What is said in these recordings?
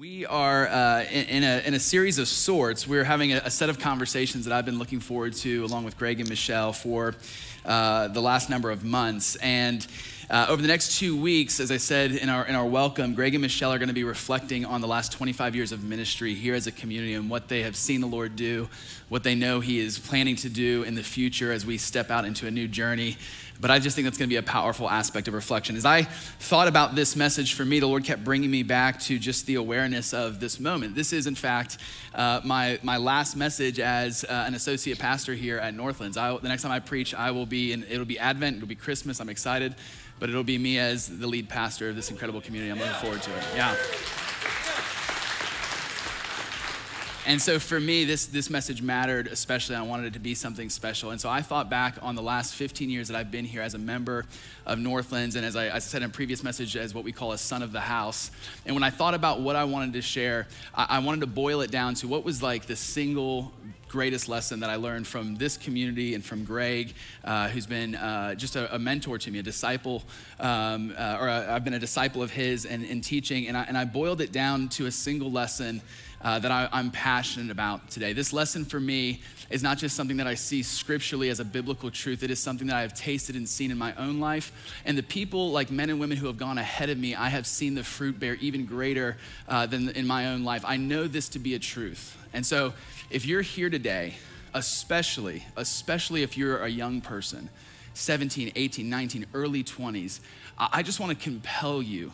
We are in a series of sorts. We're having a set of conversations that I've been looking forward to along with Greg and Michelle for the last number of months. And over the next 2 weeks, as I said in our welcome, Greg and Michelle are going to be reflecting on the last 25 years of ministry here as a community and what they have seen the Lord do, what they know He is planning to do in the future as we step out into a new journey. But I just think that's going to be a powerful aspect of reflection. As I thought about this message, for me, the Lord kept bringing me back to just the awareness of this moment. This is, in fact, my last message as an associate pastor here at Northlands. The next time I preach, it'll be Advent, it'll be Christmas. I'm excited, but it'll be me as the lead pastor of this incredible community. I'm looking forward to it. Yeah. And so for me, this message mattered especially. I wanted it to be something special. And so I thought back on the last 15 years that I've been here as a member of Northlands, and as I said in a previous message, as what we call a son of the house. And when I thought about what I wanted to share, I wanted to boil it down to what was like the single greatest lesson that I learned from this community and from Greg, who's been just a mentor to me, a disciple, I've been a disciple of his in teaching. And I boiled it down to a single lesson that I'm passionate about today. This lesson for me is not just something that I see scripturally as a biblical truth. It is something that I have tasted and seen in my own life. And the people, like men and women who have gone ahead of me, I have seen the fruit bear even greater than in my own life. I know this to be a truth. And so if you're here today, especially if you're a young person, 17, 18, 19, early 20s, I just want to compel you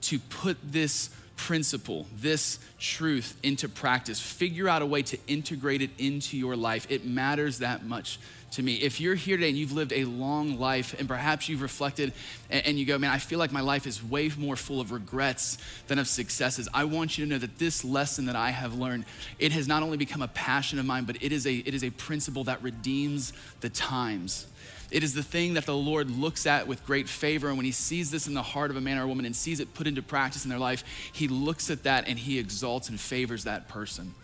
to put this principle, this truth into practice. Figure out a way to integrate it into your life. It matters that much to me. If you're here today and you've lived a long life and perhaps you've reflected and you go, man, I feel like my life is way more full of regrets than of successes. I want you to know that this lesson that I have learned, it has not only become a passion of mine, but it is a principle that redeems the times. It is the thing that the Lord looks at with great favor, and when He sees this in the heart of a man or a woman and sees it put into practice in their life, He looks at that and He exalts and favors that person.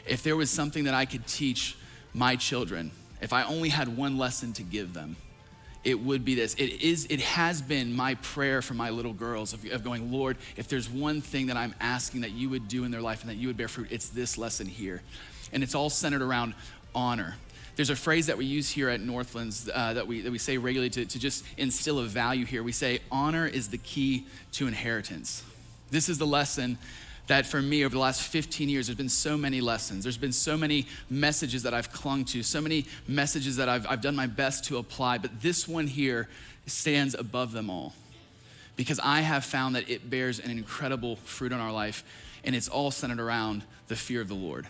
If there was something that I could teach my children, if I only had one lesson to give them, it would be this. It has been my prayer for my little girls of going, Lord, if there's one thing that I'm asking that you would do in their life and that you would bear fruit, it's this lesson here. And it's all centered around honor. There's a phrase that we use here at Northlands that we say regularly to just instill a value here. We say, honor is the key to inheritance. This is the lesson that for me over the last 15 years, there's been so many lessons. There's been so many messages that I've clung to, so many messages that I've done my best to apply, but this one here stands above them all because I have found that it bears an incredible fruit on our life, and it's all centered around the fear of the Lord.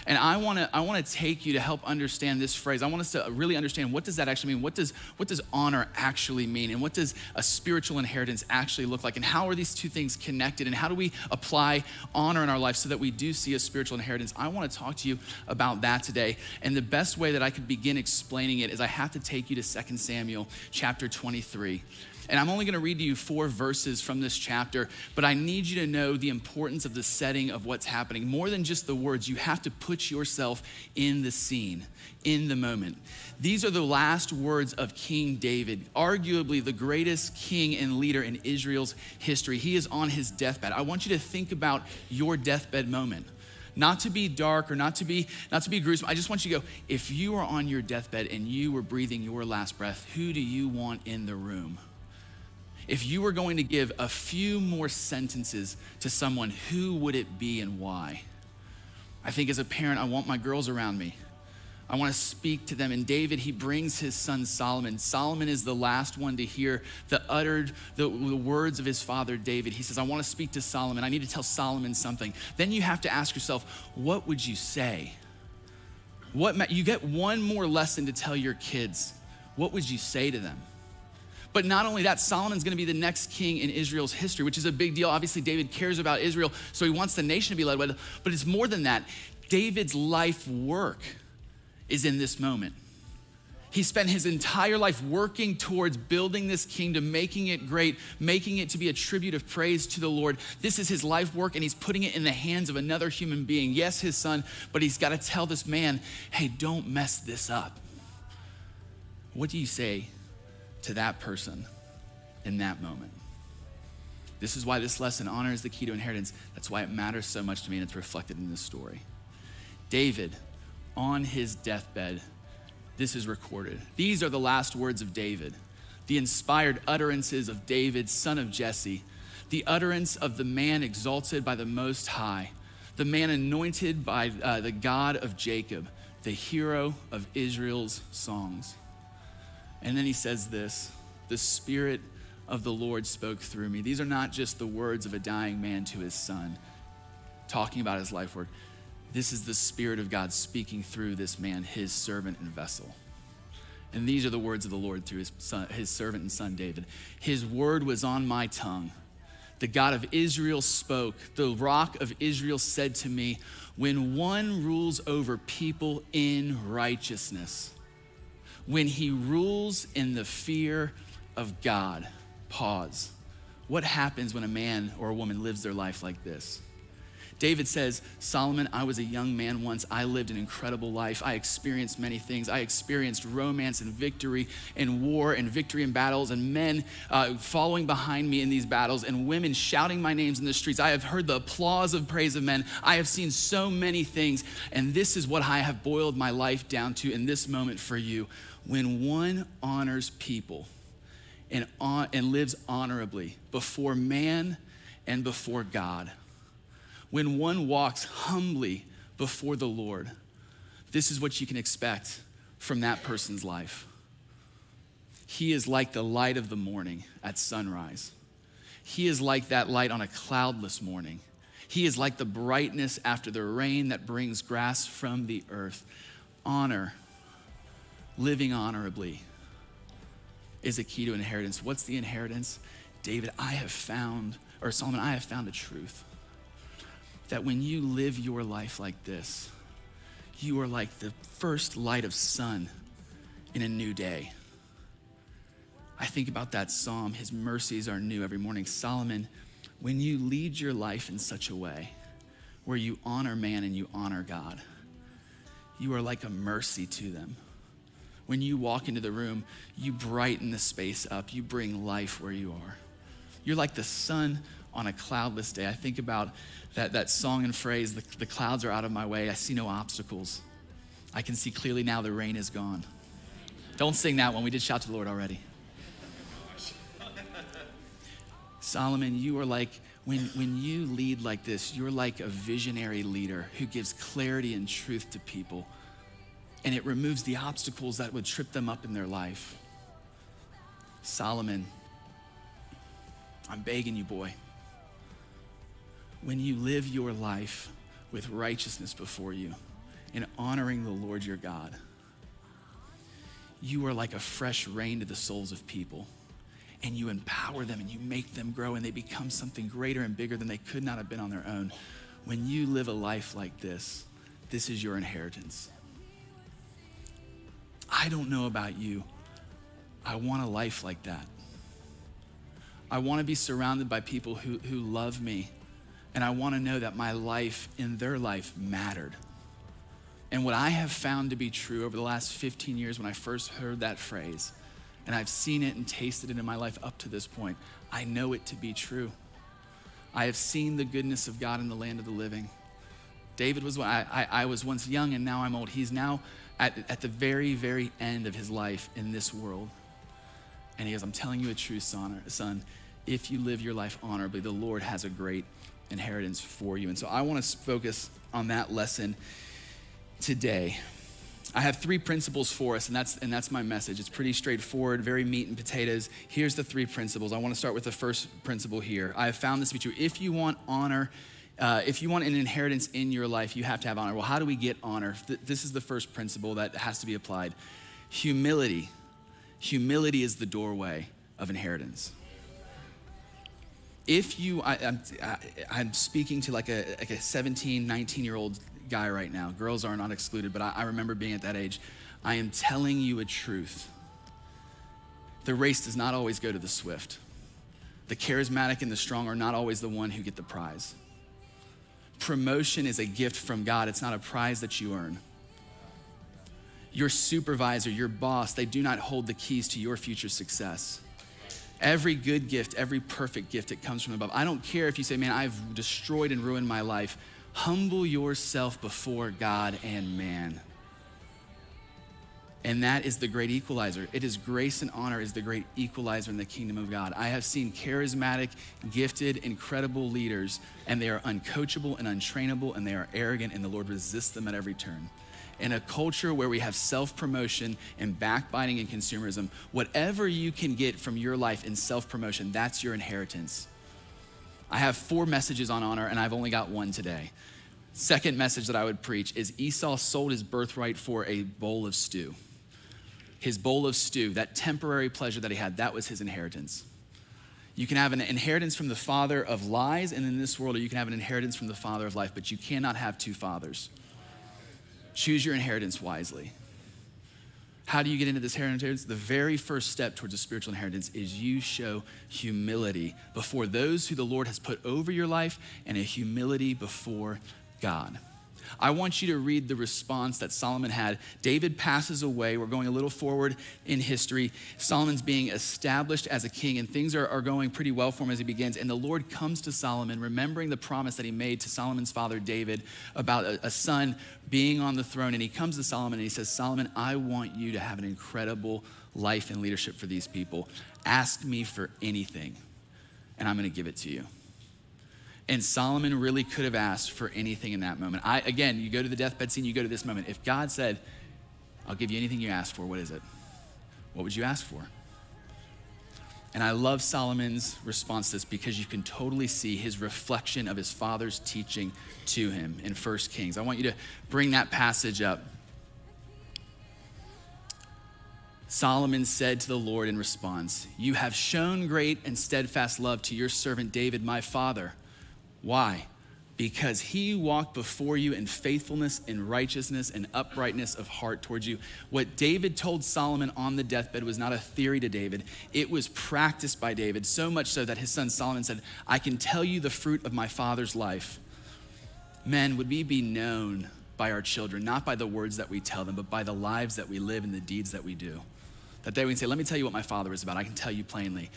And I want to take you to help understand this phrase. I want us to really understand, what does that actually mean? What does honor actually mean? And what does a spiritual inheritance actually look like? And how are these two things connected? And how do we apply honor in our life so that we do see a spiritual inheritance? I want to talk to you about that today. And the best way that I could begin explaining it is I have to take you to 2 Samuel chapter 23. And I'm only going to read to you 4 verses from this chapter, but I need you to know the importance of the setting of what's happening. More than just the words, you have to put yourself in the scene, in the moment. These are the last words of King David, arguably the greatest king and leader in Israel's history. He is on his deathbed. I want you to think about your deathbed moment. Not to be dark or not to be gruesome. I just want you to go, if you are on your deathbed and you were breathing your last breath, who do you want in the room? If you were going to give a few more sentences to someone, who would it be and why? I think as a parent, I want my girls around me. I want to speak to them. And David, he brings his son Solomon. Solomon is the last one to hear the words of his father David. He says, I want to speak to Solomon. I need to tell Solomon something. Then you have to ask yourself, what would you say? You get one more lesson to tell your kids. What would you say to them? But not only that, Solomon's gonna be the next king in Israel's history, which is a big deal. Obviously, David cares about Israel, so he wants the nation to be led by it. But it's more than that. David's life work is in this moment. He spent his entire life working towards building this kingdom, making it great, making it to be a tribute of praise to the Lord. This is his life work, and he's putting it in the hands of another human being. Yes, his son, but he's got to tell this man, hey, don't mess this up. What do you say to that person in that moment? This is why this lesson, honor is the key to inheritance. That's why it matters so much to me, and it's reflected in this story. David, on his deathbed, this is recorded. These are the last words of David, the inspired utterances of David, son of Jesse, the utterance of the man exalted by the Most High, the man anointed by the God of Jacob, the hero of Israel's songs. And then he says this, the Spirit of the Lord spoke through me. These are not just the words of a dying man to his son, talking about his life work. This is the Spirit of God speaking through this man, his servant and vessel. And these are the words of the Lord through his servant and son, David. His word was on my tongue. The God of Israel spoke. The rock of Israel said to me, when one rules over people in righteousness, when he rules in the fear of God. Pause. What happens when a man or a woman lives their life like this? David says, Solomon, I was a young man once. I lived an incredible life. I experienced many things. I experienced romance and victory and war and victory in battles and men following behind me in these battles and women shouting my names in the streets. I have heard the applause of praise of men. I have seen so many things. And this is what I have boiled my life down to in this moment for you. When one honors people and lives honorably before man and before God, when one walks humbly before the Lord, this is what you can expect from that person's life. He is like the light of the morning at sunrise. He is like that light on a cloudless morning. He is like the brightness after the rain that brings grass from the earth. Honor, living honorably, is a key to inheritance. What's the inheritance? Solomon, I have found the truth. That when you live your life like this, you are like the first light of sun in a new day. I think about that psalm, his mercies are new every morning. Solomon, when you lead your life in such a way where you honor man and you honor God, you are like a mercy to them. When you walk into the room, you brighten the space up. You bring life where you are. You're like the sun on a cloudless day. I think about that song and phrase, the clouds are out of my way. I see no obstacles. I can see clearly now the rain is gone. Don't sing that one. We did shout to the Lord already. Solomon, you are like, when you lead like this, you're like a visionary leader who gives clarity and truth to people. And it removes the obstacles that would trip them up in their life. Solomon, I'm begging you, boy. When you live your life with righteousness before you and honoring the Lord your God, you are like a fresh rain to the souls of people, and you empower them and you make them grow and they become something greater and bigger than they could not have been on their own. When you live a life like this is your inheritance. I don't know about you. I want a life like that. I want to be surrounded by people who love me, and I want to know that my life in their life mattered. And what I have found to be true over the last 15 years when I first heard that phrase, and I've seen it and tasted it in my life up to this point, I know it to be true. I have seen the goodness of God in the land of the living. David was, I was once young and now I'm old. He's now at the very, very end of his life in this world. And he goes, I'm telling you a truth, son. If you live your life honorably, the Lord has a great inheritance for you. And so I want to focus on that lesson today. I have 3 principles for us, and that's my message. It's pretty straightforward, very meat and potatoes. Here's the 3 principles. I want to start with the first principle here. I have found this to be true. If you want honor, if you want an inheritance in your life, you have to have honor. Well, how do we get honor? This is the first principle that has to be applied. Humility. Humility is the doorway of inheritance. If you, I'm speaking to like a 17, 19-year-old guy right now. Girls are not excluded, but I remember being at that age. I am telling you a truth. The race does not always go to the swift. The charismatic and the strong are not always the one who get the prize. Promotion is a gift from God. It's not a prize that you earn. Your supervisor, your boss, they do not hold the keys to your future success. Every good gift, every perfect gift, it comes from above. I don't care if you say, man, I've destroyed and ruined my life. Humble yourself before God and man. And that is the great equalizer. It is grace and honor is the great equalizer in the kingdom of God. I have seen charismatic, gifted, incredible leaders, and they are uncoachable and untrainable, and they are arrogant, and the Lord resists them at every turn. In a culture where we have self-promotion and backbiting and consumerism, whatever you can get from your life in self-promotion, that's your inheritance. I have 4 messages on honor, and I've only got one today. Second message that I would preach is Esau sold his birthright for a bowl of stew. His bowl of stew, that temporary pleasure that he had, that was his inheritance. You can have an inheritance from the father of lies, and in this world, or you can have an inheritance from the father of life, but you cannot have 2 fathers. Choose your inheritance wisely. How do you get into this inheritance? The very first step towards a spiritual inheritance is you show humility before those who the Lord has put over your life, and a humility before God. I want you to read the response that Solomon had. David passes away. We're going a little forward in history. Solomon's being established as a king, and things are going pretty well for him as he begins. And the Lord comes to Solomon, remembering the promise that he made to Solomon's father, David, about a son being on the throne. And he comes to Solomon and he says, Solomon, I want you to have an incredible life and leadership for these people. Ask me for anything, and I'm going to give it to you. And Solomon really could have asked for anything in that moment. Again, you go to the deathbed scene, you go to this moment. If God said, I'll give you anything you ask for, what is it? What would you ask for? And I love Solomon's response to this because you can totally see his reflection of his father's teaching to him in 1 Kings. I want you to bring that passage up. Solomon said to the Lord in response, you have shown great and steadfast love to your servant David, my father. Why? Because he walked before you in faithfulness, in righteousness, and uprightness of heart towards you. What David told Solomon on the deathbed was not a theory to David. It was practiced by David, so much so that his son Solomon said, I can tell you the fruit of my father's life. Men, would we be known by our children, not by the words that we tell them, but by the lives that we live and the deeds that we do? That they would say, let me tell you what my father was about. I can tell you plainly.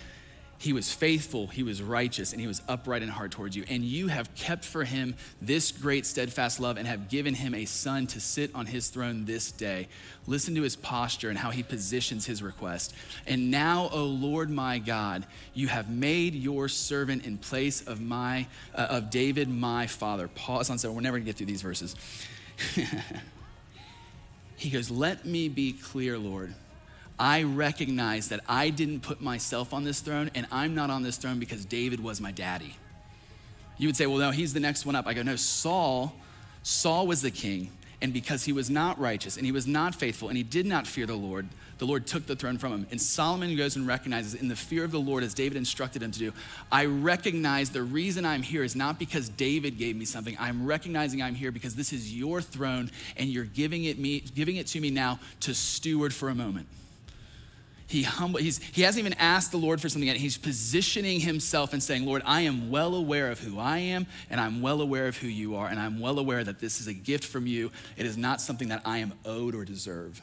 He was faithful, he was righteous, and he was upright in heart towards you. And you have kept for him this great steadfast love and have given him a son to sit on his throne this day. Listen to his posture and how he positions his request. And now, O Lord my God, you have made your servant in place of David my father. Pause on so we're never gonna get through these verses. He goes, let me be clear, Lord. I recognize that I didn't put myself on this throne, and I'm not on this throne because David was my daddy. You would say, well, no, he's the next one up. I go, no, Saul was the king, and because he was not righteous, and he was not faithful, and he did not fear the Lord took the throne from him. And Solomon goes and recognizes in the fear of the Lord, as David instructed him to do, I recognize the reason I'm here is not because David gave me something. I'm recognizing I'm here because this is your throne, and you're giving it to me now to steward for a moment. He hasn't even asked the Lord for something yet. He's positioning himself and saying, Lord, I am well aware of who I am, and I'm well aware of who you are, and I'm well aware that this is a gift from you. It is not something that I am owed or deserve.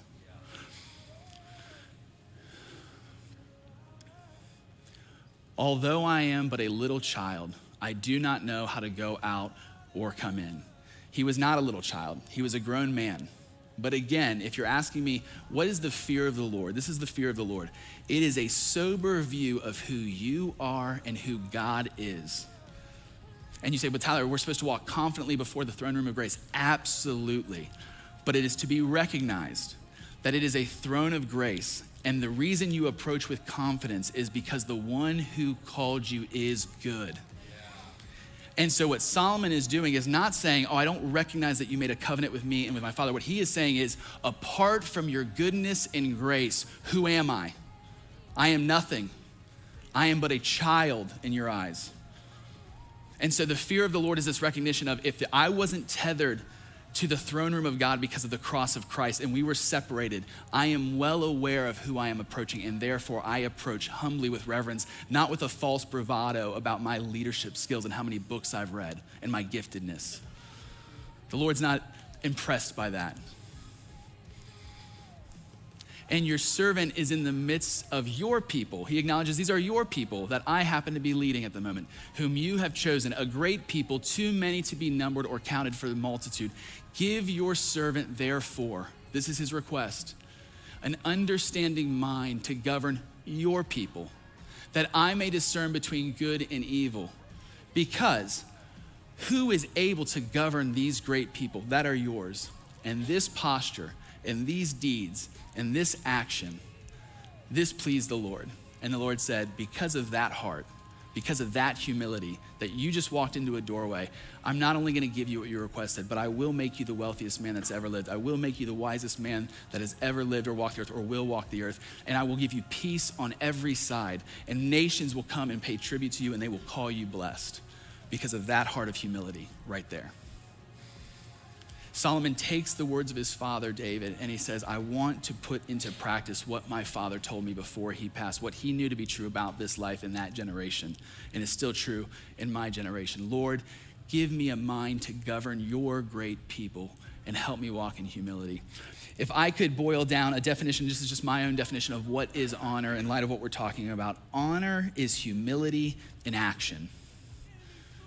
Although I am but a little child, I do not know how to go out or come in. He was not a little child. He was a grown man. But again, if you're asking me, what is the fear of the Lord? This is the fear of the Lord. It is a sober view of who you are and who God is. And you say, but Tyler, we're supposed to walk confidently before the throne room of grace. Absolutely. But it is to be recognized that it is a throne of grace. And the reason you approach with confidence is because the one who called you is good. And so what Solomon is doing is not saying, I don't recognize that you made a covenant with me and with my father. What he is saying is, apart from your goodness and grace, who am I? I am nothing. I am but a child in your eyes. And so the fear of the Lord is this recognition of, if I wasn't tethered to the throne room of God because of the cross of Christ and we were separated, I am well aware of who I am approaching, and therefore I approach humbly with reverence, not with a false bravado about my leadership skills and how many books I've read and my giftedness. The Lord's not impressed by that. And your servant is in the midst of your people. He acknowledges these are your people that I happen to be leading at the moment, whom you have chosen, a great people, too many to be numbered or counted for the multitude. Give your servant, therefore, this is his request, an understanding mind to govern your people, that I may discern between good and evil. Because who is able to govern these great people that are yours? And this posture, and these deeds, and this action, this pleased the Lord. And the Lord said, because of that heart, because of that humility, that you just walked into a doorway, I'm not only gonna give you what you requested, but I will make you the wealthiest man that's ever lived. I will make you the wisest man that has ever lived or walked the earth or will walk the earth. And I will give you peace on every side. And nations will come and pay tribute to you, and they will call you blessed because of that heart of humility right there. Solomon takes the words of his father, David, and he says, I want to put into practice what my father told me before he passed, what he knew to be true about this life in that generation, and is still true in my generation. Lord, give me a mind to govern your great people and help me walk in humility. If I could boil down a definition, this is just my own definition of what is honor in light of what we're talking about. Honor is humility in action.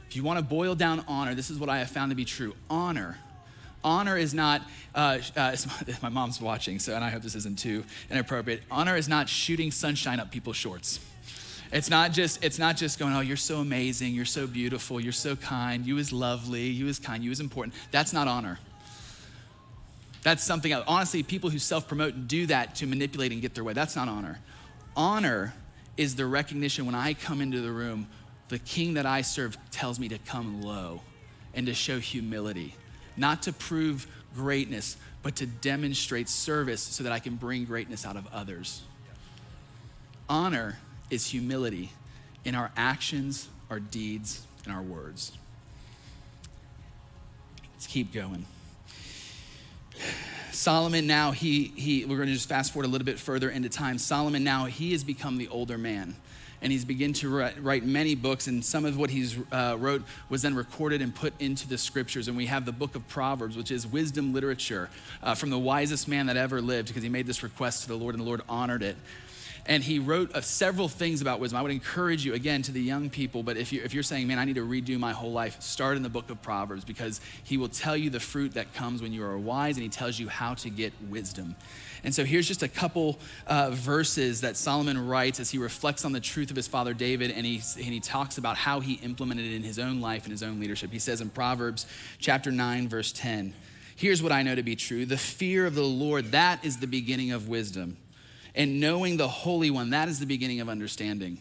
If you want to boil down honor, this is what I have found to be true. Honor is not, my mom's watching, so, and I hope this isn't too inappropriate. Honor is not shooting sunshine up people's shorts. It's not just going, oh, you're so amazing, you're so beautiful, you're so kind, you is lovely, you is kind, you is important. That's not honor. That's something else. Honestly, people who self-promote do that to manipulate and get their way. That's not honor. Honor is the recognition when I come into the room, the king that I serve tells me to come low and to show humility. Not to prove greatness, but to demonstrate service so that I can bring greatness out of others. Honor is humility in our actions, our deeds, and our words. Let's keep going. Solomon now, we're going to just fast forward a little bit further into time. Solomon now, he has become the older man. And he's begun to write many books, and some of what he's wrote was then recorded and put into the scriptures. And we have the book of Proverbs, which is wisdom literature from the wisest man that ever lived, because he made this request to the Lord, and the Lord honored it. And he wrote several things about wisdom. I would encourage you, again, to the young people, but if you're saying, man, I need to redo my whole life, start in the book of Proverbs, because he will tell you the fruit that comes when you are wise, and he tells you how to get wisdom. And so here's just a couple verses that Solomon writes as he reflects on the truth of his father David, and he talks about how he implemented it in his own life and his own leadership. He says in Proverbs chapter 9, verse 10, here's what I know to be true. The fear of the Lord, that is the beginning of wisdom. And knowing the Holy One, that is the beginning of understanding.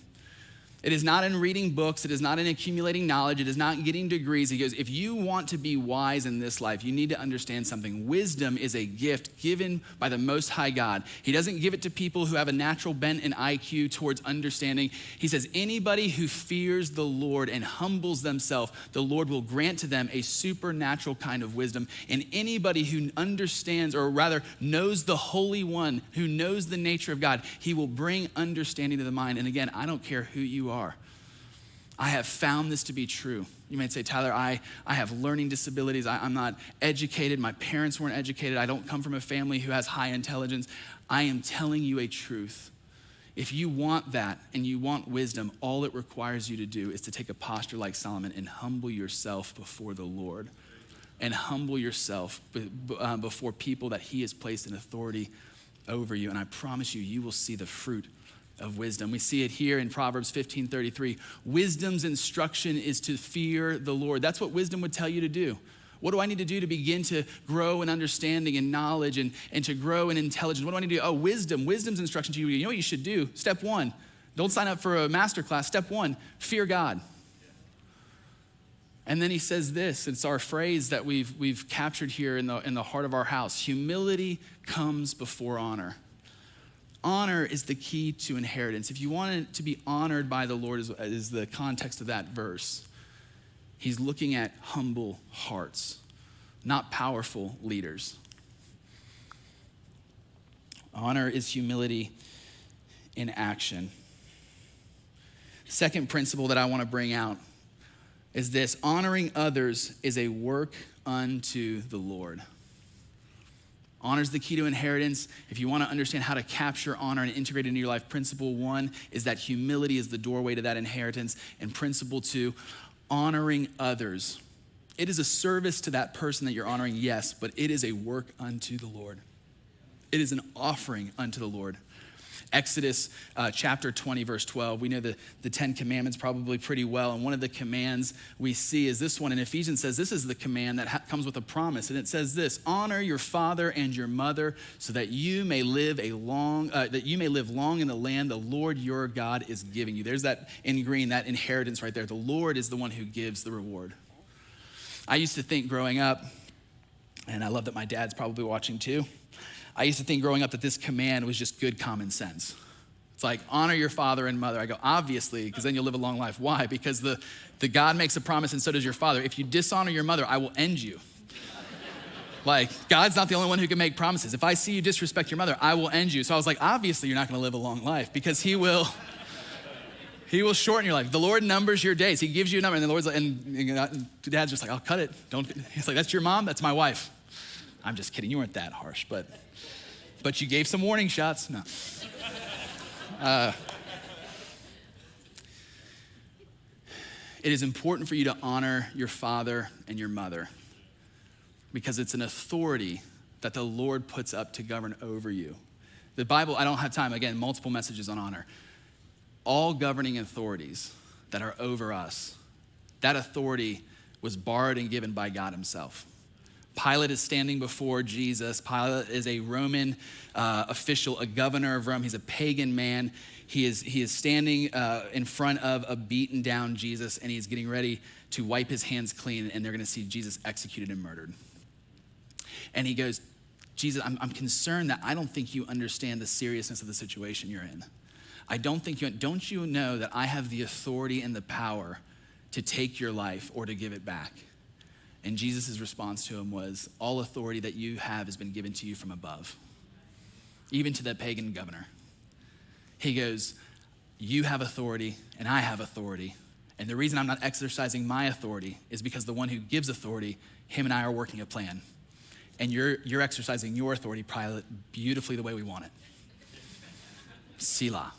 It is not in reading books. It is not in accumulating knowledge. It is not in getting degrees. He goes, if you want to be wise in this life, you need to understand something. Wisdom is a gift given by the Most High God. He doesn't give it to people who have a natural bent and IQ towards understanding. He says, anybody who fears the Lord and humbles themselves, the Lord will grant to them a supernatural kind of wisdom. And anybody who understands, or rather knows the Holy One, who knows the nature of God, he will bring understanding to the mind. And again, I don't care who you are. I have found this to be true. You might say, Tyler, I have learning disabilities. I'm not educated. My parents weren't educated. I don't come from a family who has high intelligence. I am telling you a truth. If you want that and you want wisdom, all it requires you to do is to take a posture like Solomon and humble yourself before the Lord, and humble yourself before people that he has placed in authority over you. And I promise you, you will see the fruit of wisdom. We see it here in Proverbs 15:33. Wisdom's instruction is to fear the Lord. That's what wisdom would tell you to do. What do I need to do to begin to grow in understanding and knowledge and to grow in intelligence? What do I need to do? Oh, wisdom's instruction to you. You know what you should do? Step one, don't sign up for a master class. Step one, fear God. And then he says this, it's our phrase that we've captured here in the heart of our house. Humility comes before honor. Honor is the key to inheritance. If you want it to be honored by the Lord, is the context of that verse. He's looking at humble hearts, not powerful leaders. Honor is humility in action. Second principle that I want to bring out is this: honoring others is a work unto the Lord. Honor is the key to inheritance. If you want to understand how to capture honor and integrate it into your life, principle 1 is that humility is the doorway to that inheritance. And principle 2, honoring others. It is a service to that person that you're honoring, yes, but it is a work unto the Lord. It is an offering unto the Lord. Exodus chapter 20, verse 12. We know the 10 commandments probably pretty well. And one of the commands we see is this one. And Ephesians says this is the command that comes with a promise. And it says this: honor your father and your mother so that you may live long in the land the Lord your God is giving you. There's that in green, that inheritance right there. The Lord is the one who gives the reward. I used to think growing up, and I love that my dad's probably watching too, I used to think growing up that this command was just good common sense. It's like, honor your father and mother. I go, obviously, because then you'll live a long life. Why? Because the God makes a promise and so does your father. If you dishonor your mother, I will end you. Like, God's not the only one who can make promises. If I see you disrespect your mother, I will end you. So I was like, obviously you're not gonna live a long life because he will shorten your life. The Lord numbers your days. He gives you a number, and the Lord's like, and Dad's just like, I'll cut it. He's like, that's your mom, that's my wife. I'm just kidding, you weren't that harsh, but you gave some warning shots. No. It is important for you to honor your father and your mother because it's an authority that the Lord puts up to govern over you. The Bible, I don't have time, again, multiple messages on honor. All governing authorities that are over us, that authority was borrowed and given by God himself. Pilate is standing before Jesus. Pilate is a Roman official, a governor of Rome. He's a pagan man. He is standing in front of a beaten down Jesus, and he's getting ready to wipe his hands clean, and they're gonna see Jesus executed and murdered. And he goes, Jesus, I'm concerned that I don't think you understand the seriousness of the situation you're in. Don't you know that I have the authority and the power to take your life or to give it back? And Jesus' response to him was, all authority that you have has been given to you from above, even to that pagan governor. He goes, you have authority and I have authority. And the reason I'm not exercising my authority is because the one who gives authority, him and I are working a plan. And you're exercising your authority, Pilate, beautifully the way we want it. Selah.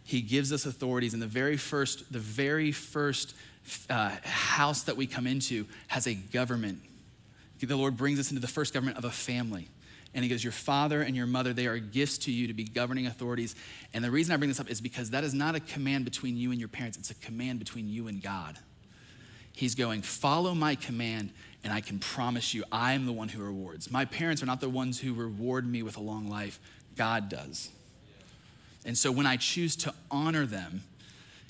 He gives us authorities, and the very first house that we come into has a government. The Lord brings us into the first government of a family. And he goes, your father and your mother, they are gifts to you to be governing authorities. And the reason I bring this up is because that is not a command between you and your parents. It's a command between you and God. He's going, follow my command, and I can promise you, I am the one who rewards. My parents are not the ones who reward me with a long life. God does. And so when I choose to honor them,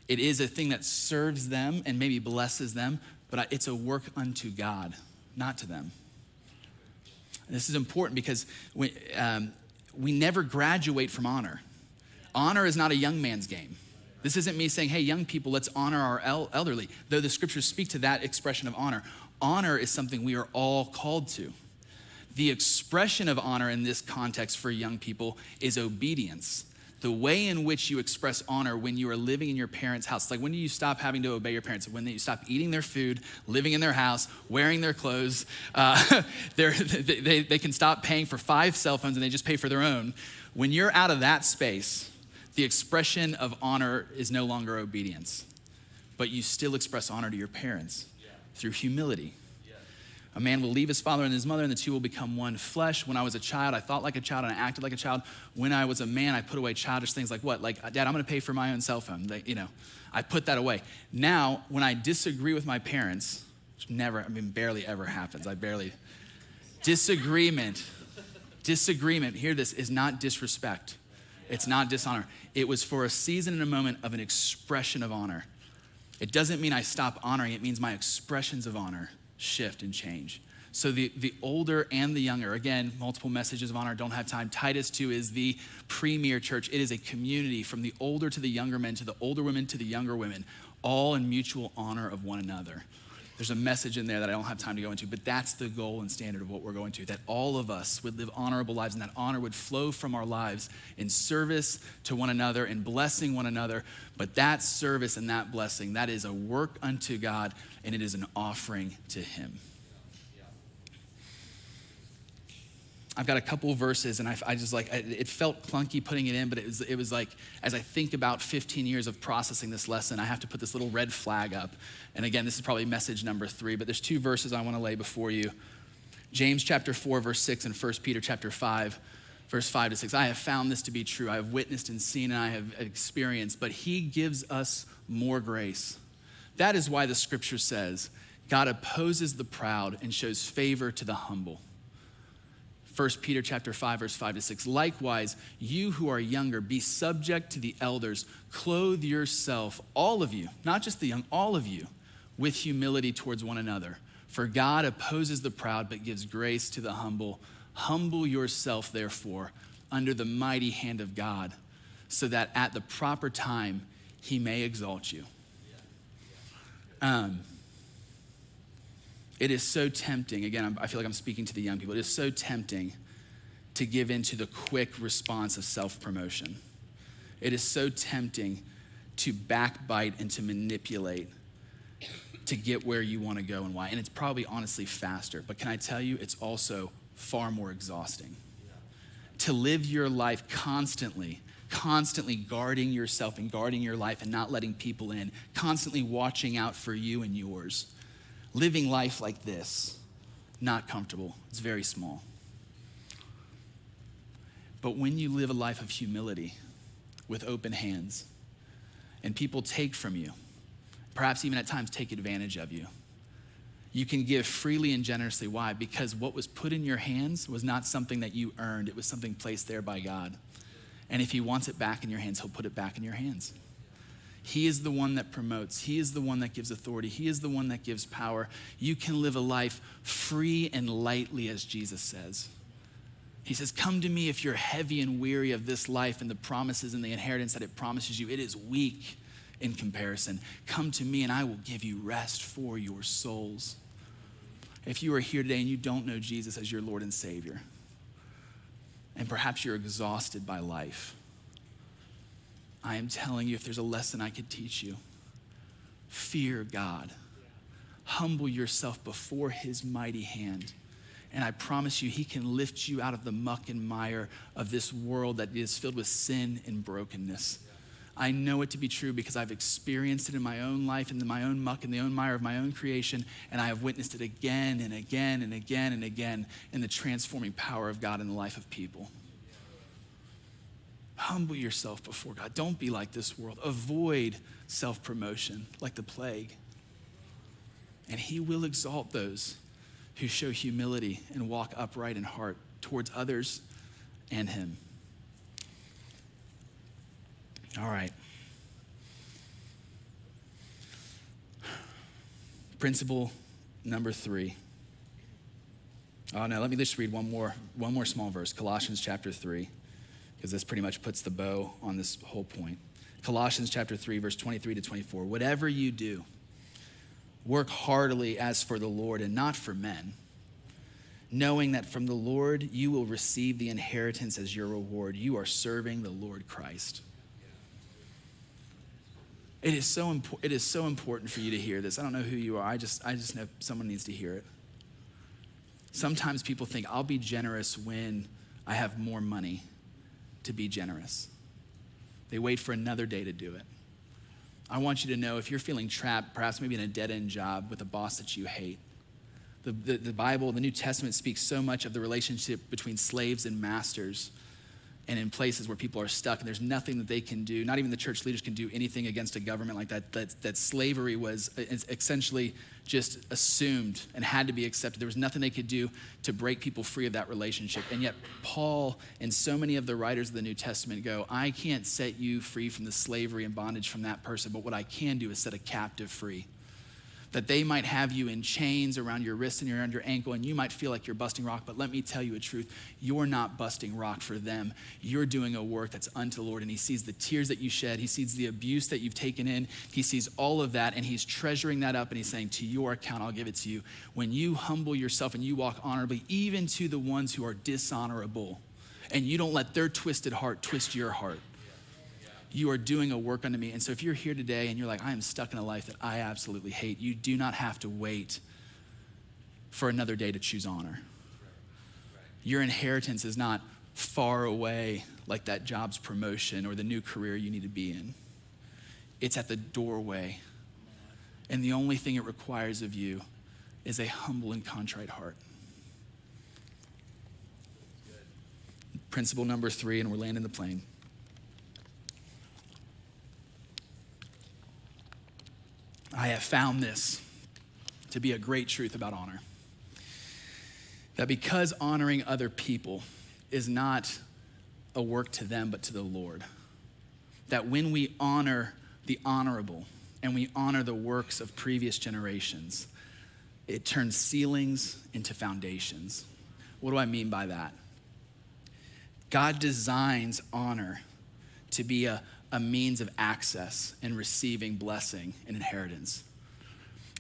it is a thing that serves them and maybe blesses them, but it's a work unto God, not to them. And this is important because we never graduate from honor. Honor is not a young man's game. This isn't me saying, hey, young people, let's honor our elderly, though the scriptures speak to that expression of honor. Honor is something we are all called to. The expression of honor in this context for young people is obedience. The way in which you express honor when you are living in your parents' house. Like, when do you stop having to obey your parents? When you stop eating their food, living in their house, wearing their clothes. They can stop paying for 5 cell phones and they just pay for their own. When you're out of that space, the expression of honor is no longer obedience. But you still express honor to your parents through humility. A man will leave his father and his mother, and the two will become one flesh. When I was a child, I thought like a child and I acted like a child. When I was a man, I put away childish things like what? Like, Dad, I'm gonna pay for my own cell phone. I put that away. Now, when I disagree with my parents, which barely ever happens. Disagreement, hear this, is not disrespect. It's not dishonor. It was for a season and a moment of an expression of honor. It doesn't mean I stop honoring. It means my expressions of honor shift and change. So the older and the younger, again, multiple messages of honor, don't have time. Titus 2 is the premier church. It is a community from the older to the younger men, to the older women to the younger women, all in mutual honor of one another. There's a message in there that I don't have time to go into, but that's the goal and standard of what we're going to, that all of us would live honorable lives, and that honor would flow from our lives in service to one another and blessing one another. But that service and that blessing, that is a work unto God, and it is an offering to him. I've got a couple verses, and I just like, it felt clunky putting it in, but it was like, as I think about 15 years of processing this lesson, I have to put this little red flag up. And again, this is probably message number 3, but there's 2 verses I want to lay before you. James chapter 4, verse 6, and 1 Peter chapter 5, verse 5 to 6. I have found this to be true. I have witnessed and seen, and I have experienced, but he gives us more grace. That is why the scripture says, God opposes the proud and shows favor to the humble. 1 Peter chapter 5, verse 5 to 6. Likewise, you who are younger, be subject to the elders. Clothe yourself, all of you, not just the young, all of you, with humility towards one another. For God opposes the proud, but gives grace to the humble. Humble yourself, therefore, under the mighty hand of God, so that at the proper time he may exalt you. It is so tempting, again, I feel like I'm speaking to the young people, it is so tempting to give into the quick response of self-promotion. It is so tempting to backbite and to manipulate to get where you want to go and why. And it's probably honestly faster, but can I tell you, it's also far more exhausting. To live your life constantly guarding yourself and guarding your life and not letting people in, constantly watching out for you and yours. Living life like this, not comfortable. It's very small. But when you live a life of humility with open hands and people take from you, perhaps even at times take advantage of you, you can give freely and generously. Why? Because what was put in your hands was not something that you earned. It was something placed there by God. And if he wants it back in your hands, he'll put it back in your hands. He is the one that promotes. He is the one that gives authority. He is the one that gives power. You can live a life free and lightly, as Jesus says. He says, come to me if you're heavy and weary of this life and the promises and the inheritance that it promises you. It is weak in comparison. Come to me and I will give you rest for your souls. If you are here today and you don't know Jesus as your Lord and Savior, and perhaps you're exhausted by life, I am telling you, if there's a lesson I could teach you, fear God. Humble yourself before his mighty hand. And I promise you, he can lift you out of the muck and mire of this world that is filled with sin and brokenness. I know it to be true because I've experienced it in my own life, in my own muck and the own mire of my own creation, and I have witnessed it again and again and again and again in the transforming power of God in the life of people. Humble yourself before God. Don't be like this world. Avoid self-promotion like the plague. And he will exalt those who show humility and walk upright in heart towards others and him. All right. Principle number 3. Oh no, let me just read one more small verse, Colossians chapter 3. Because this pretty much puts the bow on this whole point. Colossians chapter 3, verse 23 to 24. Whatever you do, work heartily as for the Lord and not for men, knowing that from the Lord you will receive the inheritance as your reward. You are serving the Lord Christ. It is so important for you to hear this. I don't know who you are. I just know someone needs to hear it. Sometimes people think I'll be generous when I have more money to be generous. They wait for another day to do it. I want you to know, if you're feeling trapped, perhaps maybe in a dead-end job with a boss that you hate, the Bible, the New Testament speaks so much of the relationship between slaves and masters, and in places where people are stuck and there's nothing that they can do, not even the church leaders can do anything against a government like that slavery was essentially just assumed and had to be accepted. There was nothing they could do to break people free of that relationship. And yet Paul and so many of the writers of the New Testament go, I can't set you free from the slavery and bondage from that person, but what I can do is set a captive free. That they might have you in chains around your wrist and around your ankle, and you might feel like you're busting rock, but let me tell you a truth. You're not busting rock for them. You're doing a work that's unto the Lord, and he sees the tears that you shed. He sees the abuse that you've taken in. He sees all of that, and he's treasuring that up, and he's saying, to your account, I'll give it to you. When you humble yourself and you walk honorably, even to the ones who are dishonorable, and you don't let their twisted heart twist your heart, you are doing a work unto me. And so if you're here today and you're like, I am stuck in a life that I absolutely hate, you do not have to wait for another day to choose honor. Your inheritance is not far away like that job's promotion or the new career you need to be in. It's at the doorway. And the only thing it requires of you is a humble and contrite heart. Principle number 3, and we're landing the plane. I have found this to be a great truth about honor. That because honoring other people is not a work to them, but to the Lord. That when we honor the honorable and we honor the works of previous generations, it turns ceilings into foundations. What do I mean by that? God designs honor to be a means of access and receiving blessing and inheritance.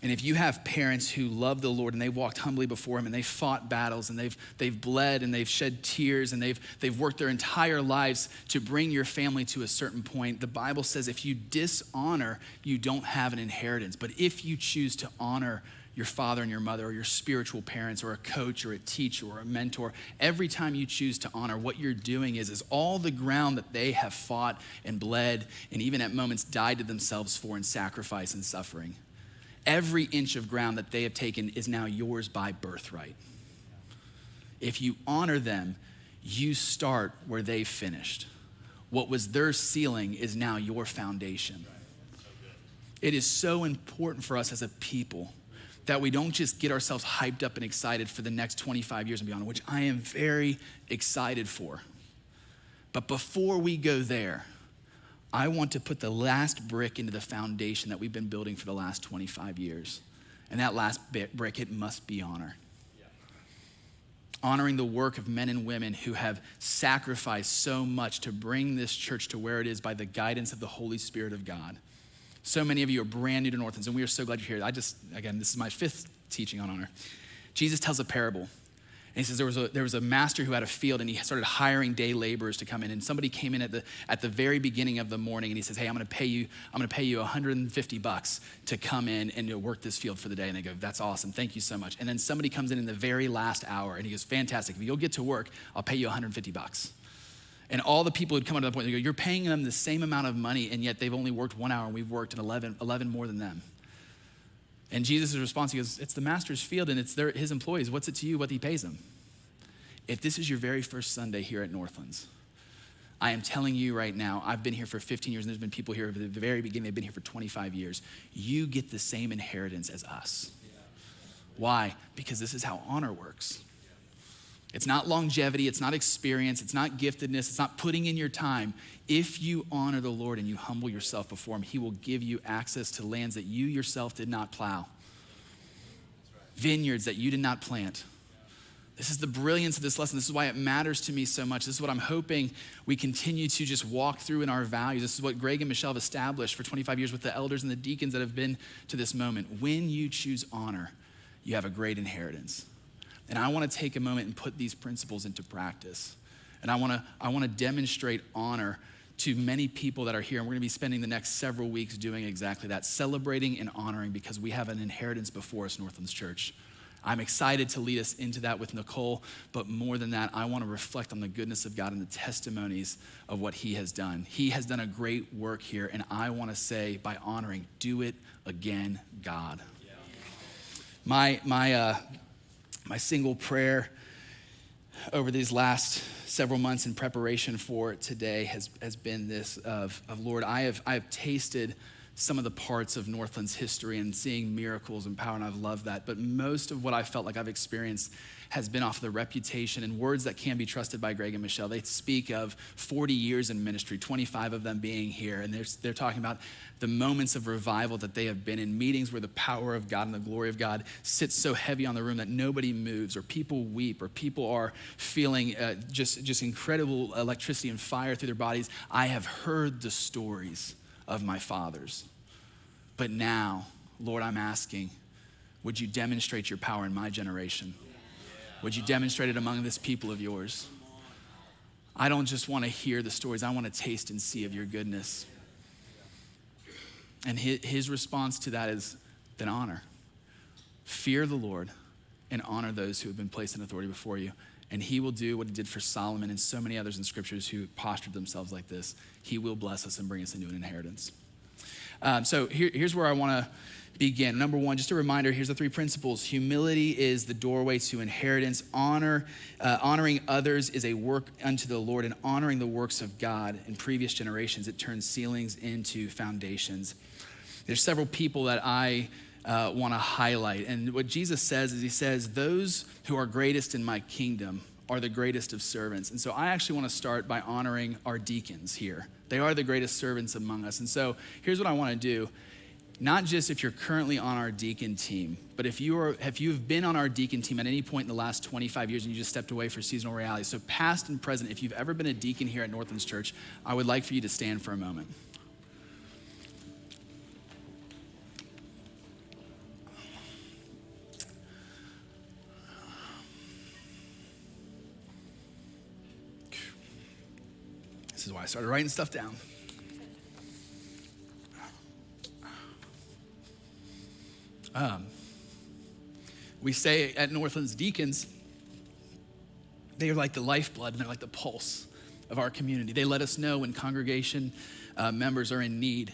And if you have parents who love the Lord and they walked humbly before him and they fought battles and they've bled and they've shed tears and they've worked their entire lives to bring your family to a certain point, the Bible says if you dishonor, you don't have an inheritance. But if you choose to honor your father and your mother or your spiritual parents or a coach or a teacher or a mentor, every time you choose to honor, what you're doing is all the ground that they have fought and bled and even at moments died to themselves for in sacrifice and suffering. Every inch of ground that they have taken is now yours by birthright. If you honor them, you start where they finished. What was their ceiling is now your foundation. It is so important for us as a people that we don't just get ourselves hyped up and excited for the next 25 years and beyond, which I am very excited for. But before we go there, I want to put the last brick into the foundation that we've been building for the last 25 years. And that last brick, it must be honor. Yeah. Honoring the work of men and women who have sacrificed so much to bring this church to where it is by the guidance of the Holy Spirit of God. So many of you are brand new to Northlands, and we are so glad you're here. Again, this is my 5th teaching on honor. Jesus tells a parable. And he says there was a master who had a field and he started hiring day laborers to come in. And somebody came in at the very beginning of the morning and he says, hey, I'm gonna pay you $150 to come in and work this field for the day. And they go, that's awesome, thank you so much. And then somebody comes in the very last hour and he goes, fantastic, if you'll get to work, I'll pay you $150. And all the people who'd come up to the point, they go, you're paying them the same amount of money and yet they've only worked 1 hour and we've worked 11 more than them. And Jesus' response, he goes, it's the master's field and it's his employees. What's it to you what he pays them? If this is your very first Sunday here at Northlands, I am telling you right now, I've been here for 15 years and there's been people here at the very beginning, they've been here for 25 years. You get the same inheritance as us. Why? Because this is how honor works. It's not longevity, it's not experience, it's not giftedness, it's not putting in your time. If you honor the Lord and you humble yourself before him, he will give you access to lands that you yourself did not plow. Vineyards that you did not plant. This is the brilliance of this lesson. This is why it matters to me so much. This is what I'm hoping we continue to just walk through in our values. This is what Greg and Michelle have established for 25 years with the elders and the deacons that have been to this moment. When you choose honor, you have a great inheritance. And I want to take a moment and put these principles into practice. And I want to demonstrate honor to many people that are here. And we're going to be spending the next several weeks doing exactly that, celebrating and honoring because we have an inheritance before us, Northlands Church. I'm excited to lead us into that with Nicole, but more than that, I want to reflect on the goodness of God and the testimonies of what he has done. He has done a great work here, and I want to say, by honoring, do it again, God. Yeah. My single prayer over these last several months in preparation for today has been this of Lord, I have tasted some of the parts of Northland's history and seeing miracles and power, and I've loved that. But most of what I felt like I've experienced has been off the reputation and words that can be trusted by Greg and Michelle. They speak of 40 years in ministry, 25 of them being here, and they're talking about the moments of revival that they have been in, meetings where the power of God and the glory of God sits so heavy on the room that nobody moves, or people weep, or people are feeling just incredible electricity and fire through their bodies. I have heard the stories of my fathers. But now, Lord, I'm asking, would you demonstrate your power in my generation? Would you demonstrate it among this people of yours? I don't just want to hear the stories. I want to taste and see of your goodness. And his response to that is then honor. Fear the Lord and honor those who have been placed in authority before you. And he will do what he did for Solomon and so many others in scriptures who postured themselves like this. He will bless us and bring us into an inheritance. So here's where I want to begin. Number one, just a reminder, here's the 3 principles. Humility is the doorway to inheritance. Honoring others is a work unto the Lord, and honoring the works of God in previous generations, it turns ceilings into foundations. There's several people that I want to highlight. And what Jesus says is he says, those who are greatest in my kingdom are the greatest of servants. And so I actually want to start by honoring our deacons here. They are the greatest servants among us. And so here's what I want to do. Not just if you're currently on our deacon team, but if you've been on our deacon team at any point in the last 25 years and you just stepped away for seasonal reality. So past and present, if you've ever been a deacon here at Northlands Church, I would like for you to stand for a moment. This is why I started writing stuff down. We say at Northlands, deacons, they are like the lifeblood and they're like the pulse of our community. They let us know when congregation members are in need.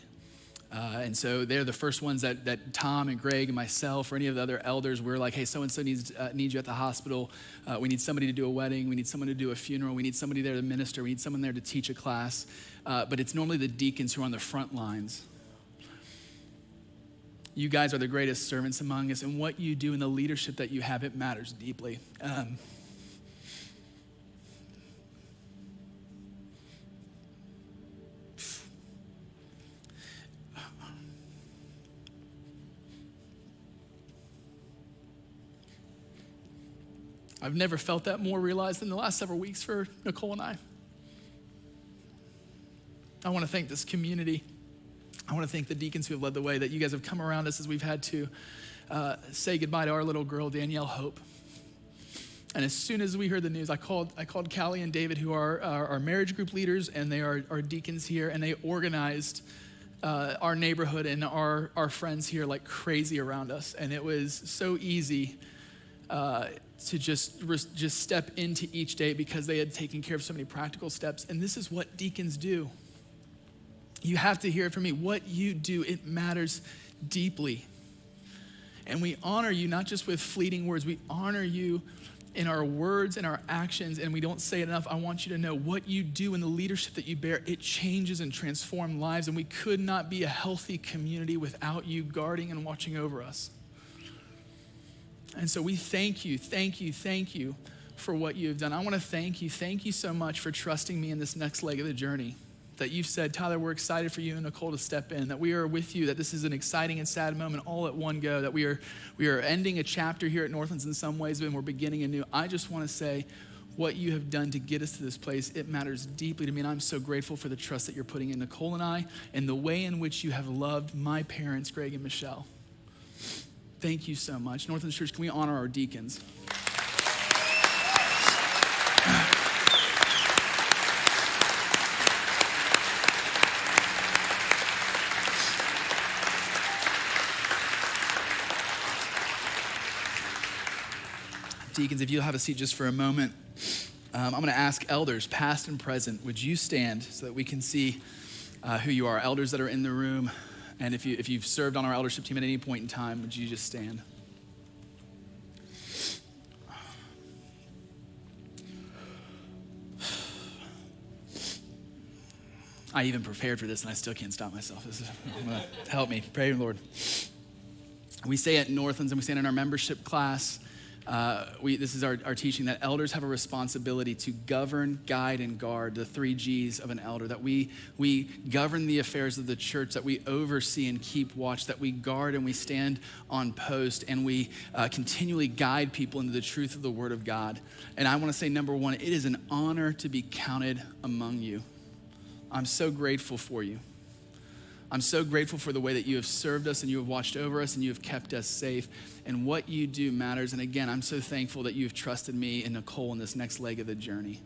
And so they're the first ones that Tom and Greg and myself or any of the other elders, we're like, hey, so-and-so needs you at the hospital. We need somebody to do a wedding. We need someone to do a funeral. We need somebody there to minister. We need someone there to teach a class. But it's normally the deacons who are on the front lines. You guys are the greatest servants among us, and what you do and the leadership that you have, it matters deeply. I've never felt that more realized than the last several weeks for Nicole and I. I want to thank this community. I want to thank the deacons who have led the way, that you guys have come around us as we've had to say goodbye to our little girl, Danielle Hope. And as soon as we heard the news, I called Callie and David, who are our marriage group leaders, and they are our deacons here, and they organized our neighborhood and our friends here like crazy around us. And it was so easy to just step into each day because they had taken care of so many practical steps. And this is what deacons do. You have to hear it from me. What you do, it matters deeply. And we honor you not just with fleeting words. We honor you in our words and our actions, and we don't say it enough. I want you to know what you do and the leadership that you bear, it changes and transforms lives, and we could not be a healthy community without you guarding and watching over us. And so we thank you for what you have done. I want to thank you so much for trusting me in this next leg of the journey. That you've said, Tyler, we're excited for you and Nicole to step in, that we are with you, that this is an exciting and sad moment all at one go, that we are ending a chapter here at Northlands in some ways, and we're beginning a new. I just want to say what you have done to get us to this place, it matters deeply to me, and I'm so grateful for the trust that you're putting in Nicole and I, and the way in which you have loved my parents, Greg and Michelle. Thank you so much. Northlands Church, can we honor our deacons? Deacons, if you'll have a seat just for a moment, I'm going to ask elders, past and present, would you stand so that we can see who you are? Elders that are in the room, and if you've served on our eldership team at any point in time, would you just stand? I even prepared for this, and I still can't stop myself. Help me, pray, Lord. We say at Northlands, and we say it in our membership class, this is our teaching, that elders have a responsibility to govern, guide, and guard, the 3 G's of an elder, that we govern the affairs of the church, that we oversee and keep watch, that we guard and we stand on post, and we continually guide people into the truth of the Word of God. And I want to say, number one, it is an honor to be counted among you. I'm so grateful for you. I'm so grateful for the way that you have served us and you have watched over us and you have kept us safe. And what you do matters. And again, I'm so thankful that you have trusted me and Nicole in this next leg of the journey,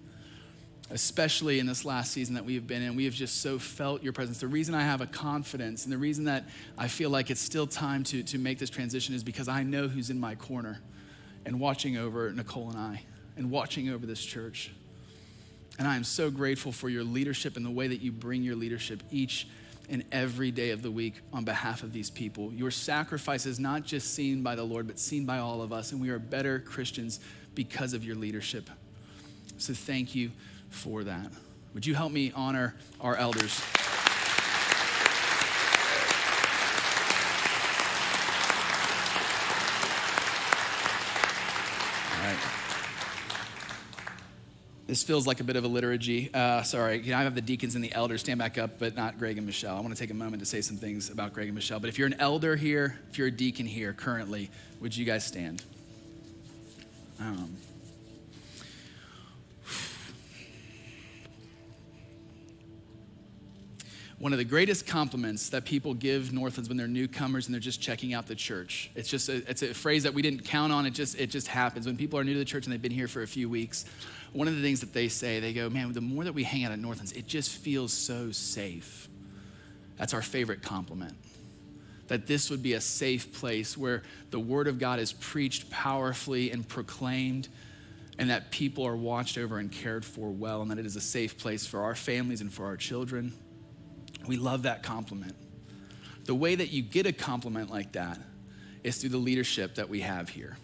especially in this last season that we have been in. We have just so felt your presence. The reason I have a confidence and the reason that I feel like it's still time to make this transition is because I know who's in my corner and watching over Nicole and I. and watching over this church. And I am so grateful for your leadership and the way that you bring your leadership each and every day of the week on behalf of these people. Your sacrifice is not just seen by the Lord, but seen by all of us. And we are better Christians because of your leadership. So thank you for that. Would you help me honor our elders? All right. This feels like a bit of a liturgy. Sorry, I have the deacons and the elders stand back up, but not Greg and Michelle. I want to take a moment to say some things about Greg and Michelle. But if you're an elder here, if you're a deacon here currently, would you guys stand? One of the greatest compliments that people give Northlands when they're newcomers and they're just checking out the church. It's a phrase that we didn't count on. It just happens. When people are new to the church and they've been here for a few weeks, one of the things that they say, they go, man, the more that we hang out at Northlands, it just feels so safe. That's our favorite compliment. That this would be a safe place where the word of God is preached powerfully and proclaimed, and that people are watched over and cared for well, and that it is a safe place for our families and for our children. We love that compliment. The way that you get a compliment like that is through the leadership that we have here.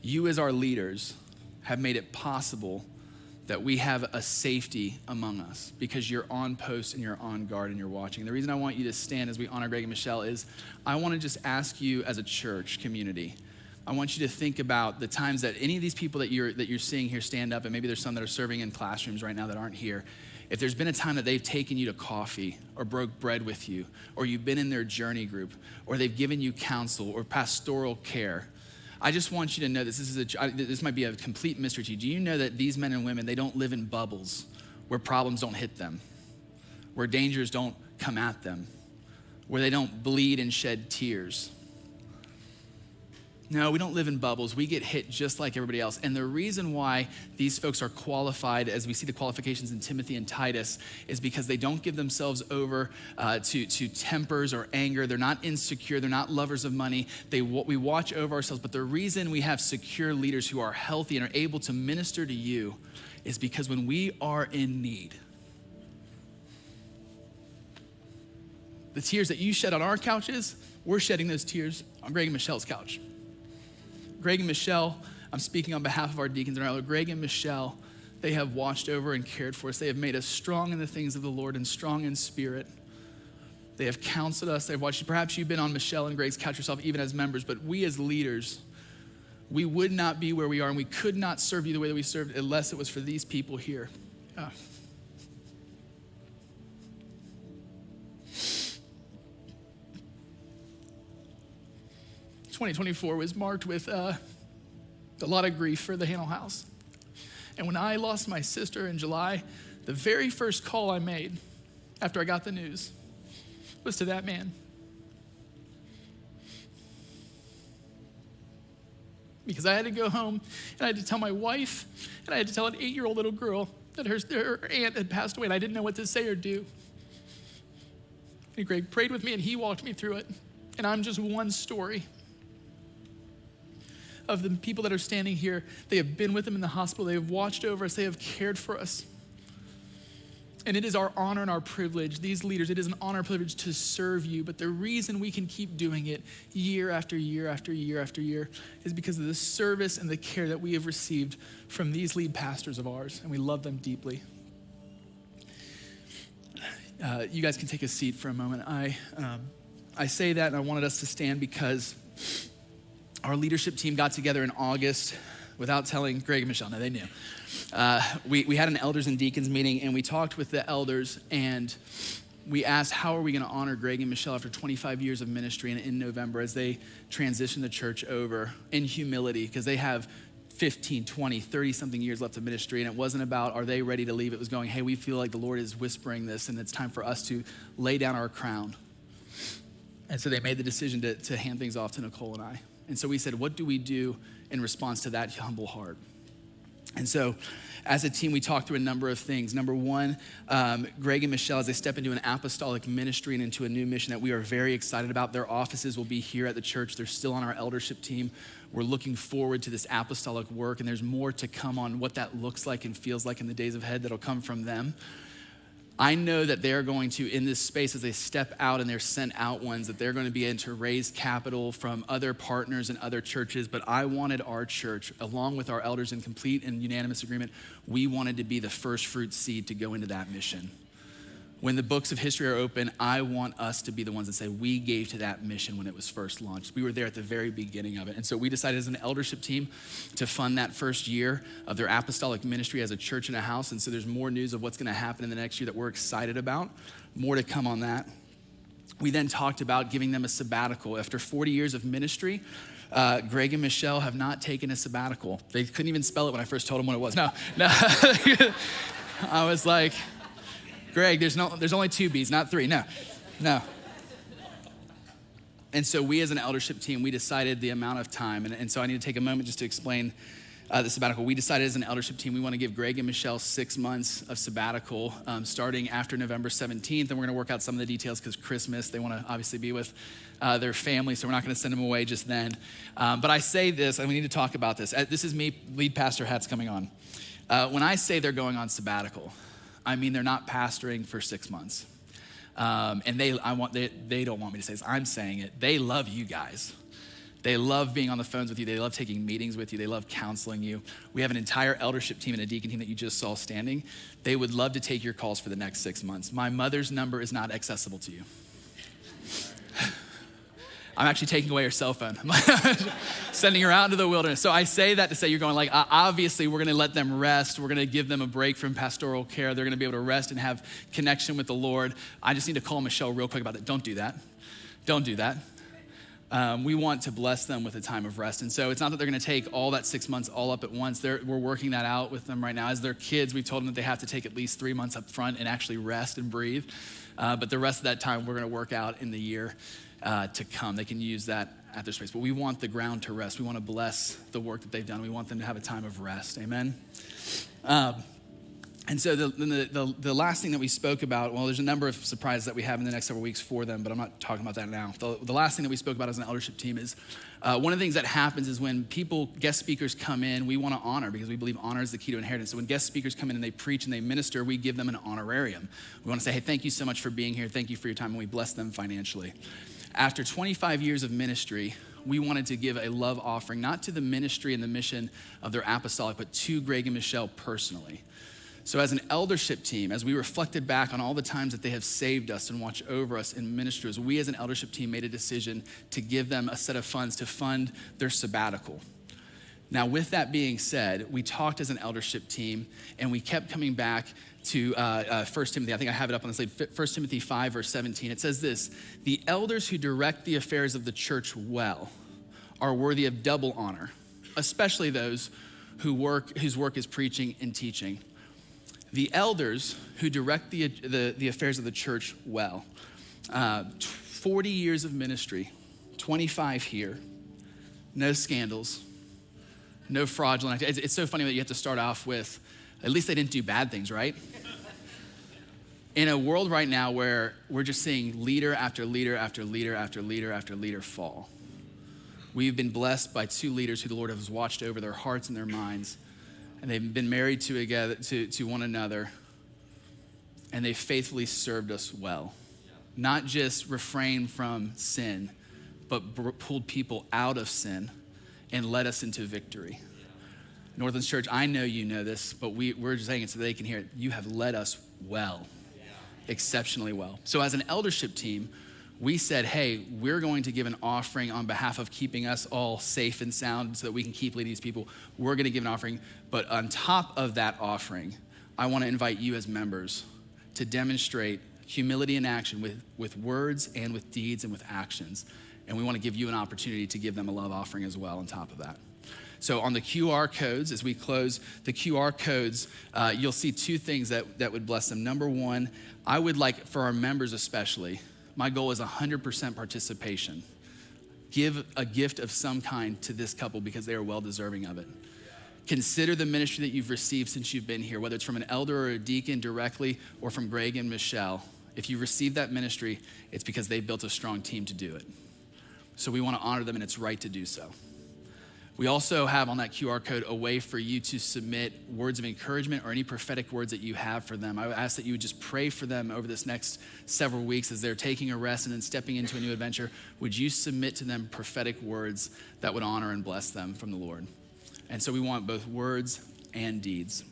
You as our leaders have made it possible that we have a safety among us because you're on post and you're on guard and you're watching. And the reason I want you to stand as we honor Greg and Michelle is I want to just ask you as a church community, I want you to think about the times that any of these people that you're seeing here stand up, and maybe there's some that are serving in classrooms right now that aren't here. If there's been a time that they've taken you to coffee or broke bread with you, or you've been in their journey group, or they've given you counsel or pastoral care, I just want you to know this might be a complete mystery to you. Do you know that these men and women, they don't live in bubbles where problems don't hit them, where dangers don't come at them, where they don't bleed and shed tears? No, we don't live in bubbles. We get hit just like everybody else. And the reason why these folks are qualified, as we see the qualifications in Timothy and Titus, is because they don't give themselves over to tempers or anger. They're not insecure. They're not lovers of money. We watch over ourselves. But the reason we have secure leaders who are healthy and are able to minister to you is because when we are in need, the tears that you shed on our couches, we're shedding those tears on Greg and Michelle's couch. Greg and Michelle, I'm speaking on behalf of our deacons and our elders. Greg and Michelle, they have watched over and cared for us. They have made us strong in the things of the Lord and strong in spirit. They have counseled us. They've watched. Perhaps you've been on Michelle and Greg's couch yourself, even as members, but we as leaders, we would not be where we are, and we could not serve you the way that we served unless it was for these people here. 2024 was marked with a lot of grief for the Hannel house. And when I lost my sister in July, the very first call I made after I got the news was to that man. Because I had to go home and I had to tell my wife and I had to tell an 8-year-old little girl that her aunt had passed away and I didn't know what to say or do. And Greg prayed with me and he walked me through it. And I'm just one story of the people that are standing here. They have been with him in the hospital. They have watched over us. They have cared for us. And it is our honor and our privilege, these leaders, it is an honor and privilege to serve you. But the reason we can keep doing it year after year after year after year is because of the service and the care that we have received from these lead pastors of ours. And we love them deeply. You guys can take a seat for a moment. I say that and I wanted us to stand because our leadership team got together in August without telling Greg and Michelle. No, they knew. We had an elders and deacons meeting and we talked with the elders and we asked, how are we gonna honor Greg and Michelle after 25 years of ministry and in November as they transition the church over in humility, because they have 15, 20, 30 something years left of ministry. And it wasn't about, are they ready to leave? It was going, hey, we feel like the Lord is whispering this and it's time for us to lay down our crown. And so they made the decision to hand things off to Nicole and I. And so we said, what do we do in response to that humble heart? And so as a team, we talked through a number of things. Number one, Greg and Michelle, as they step into an apostolic ministry and into a new mission that we are very excited about, their offices will be here at the church. They're still on our eldership team. We're looking forward to this apostolic work, and there's more to come on what that looks like and feels like in the days ahead that'll come from them. I know that they're going to, in this space, as they step out and they're sent out ones, that they're going to be able to raise capital from other partners and other churches. But I wanted our church, along with our elders in complete and unanimous agreement, we wanted to be the first fruit seed to go into that mission. When the books of history are open, I want us to be the ones that say we gave to that mission when it was first launched. We were there at the very beginning of it. And so we decided as an eldership team to fund that first year of their apostolic ministry as a church and a house. And so there's more news of what's going to happen in the next year that we're excited about. More to come on that. We then talked about giving them a sabbatical. After 40 years of ministry, Greg and Michelle have not taken a sabbatical. They couldn't even spell it when I first told them what it was. No. I was like, Greg, there's only 2 B's, not 3. No. And so we as an eldership team, we decided the amount of time. And so I need to take a moment just to explain the sabbatical. We decided as an eldership team, we want to give Greg and Michelle 6 months of sabbatical starting after November 17th. And we're going to work out some of the details because Christmas, they want to obviously be with their family. So we're not going to send them away just then. But I say this, and we need to talk about this. This is me, lead pastor hat's coming on. When I say they're going on sabbatical, I mean, they're not pastoring for 6 months. And they don't want me to say this. I'm saying it. They love you guys. They love being on the phones with you. They love taking meetings with you. They love counseling you. We have an entire eldership team and a deacon team that you just saw standing. They would love to take your calls for the next 6 months. My mother's number is not accessible to you. I'm actually taking away her cell phone. Sending her out into the wilderness. So I say that to say you're going like, obviously we're going to let them rest. We're going to give them a break from pastoral care. They're going to be able to rest and have connection with the Lord. I just need to call Michelle real quick about that. Don't do that. Don't do that. We want to bless them with a time of rest. And so it's not that they're going to take all that 6 months all up at once. We're working that out with them right now. As their kids, we've told them that they have to take at least 3 months up front and actually rest and breathe. But the rest of that time, we're going to work out in the year to come. They can use that at their space. But we want the ground to rest. We want to bless the work that they've done. We want them to have a time of rest. Amen? And so the last thing that we spoke about, well, there's a number of surprises that we have in the next several weeks for them, but I'm not talking about that now. The last thing that we spoke about as an eldership team is one of the things that happens is when guest speakers come in, we want to honor because we believe honor is the key to inheritance. So when guest speakers come in and they preach and they minister, we give them an honorarium. We want to say, hey, thank you so much for being here. Thank you for your time, and we bless them financially. After 25 years of ministry, we wanted to give a love offering, not to the ministry and the mission of their apostolic, but to Greg and Michelle personally. So as an eldership team, as we reflected back on all the times that they have saved us and watched over us in ministries, we as an eldership team made a decision to give them a set of funds to fund their sabbatical. Now, with that being said, we talked as an eldership team, and we kept coming back to 1 Timothy. I think I have it up on the slide. 1 Timothy 5, verse 17. It says this: the elders who direct the affairs of the church well are worthy of double honor, especially those whose work is preaching and teaching. The elders who direct the affairs of the church well. 40 years of ministry, 25 here, no scandals, no fraudulent activity. It's so funny that you have to start off with, at least they didn't do bad things, right? In a world right now where we're just seeing leader after leader after leader after leader after leader fall, we've been blessed by 2 leaders who the Lord has watched over their hearts and their minds, and they've been married to one another, and they faithfully served us well. Not just refrained from sin, but pulled people out of sin and led us into victory. Northlands Church, I know you know this, but we're just saying it so they can hear it. You have led us well, exceptionally well. So as an eldership team, we said, hey, we're going to give an offering on behalf of keeping us all safe and sound so that we can keep leading these people. We're going to give an offering. But on top of that offering, I want to invite you as members to demonstrate humility in action with words and with deeds and with actions. And we want to give you an opportunity to give them a love offering as well on top of that. So on the QR codes, as we close the QR codes, you'll see 2 things that would bless them. Number 1, I would like, for our members especially, my goal is 100% participation. Give a gift of some kind to this couple because they are well deserving of it. Consider the ministry that you've received since you've been here, whether it's from an elder or a deacon directly or from Greg and Michelle. If you received that ministry, it's because they built a strong team to do it. So we want to honor them, and it's right to do so. We also have on that QR code a way for you to submit words of encouragement or any prophetic words that you have for them. I would ask that you would just pray for them over this next several weeks as they're taking a rest and then stepping into a new adventure. Would you submit to them prophetic words that would honor and bless them from the Lord? And so we want both words and deeds.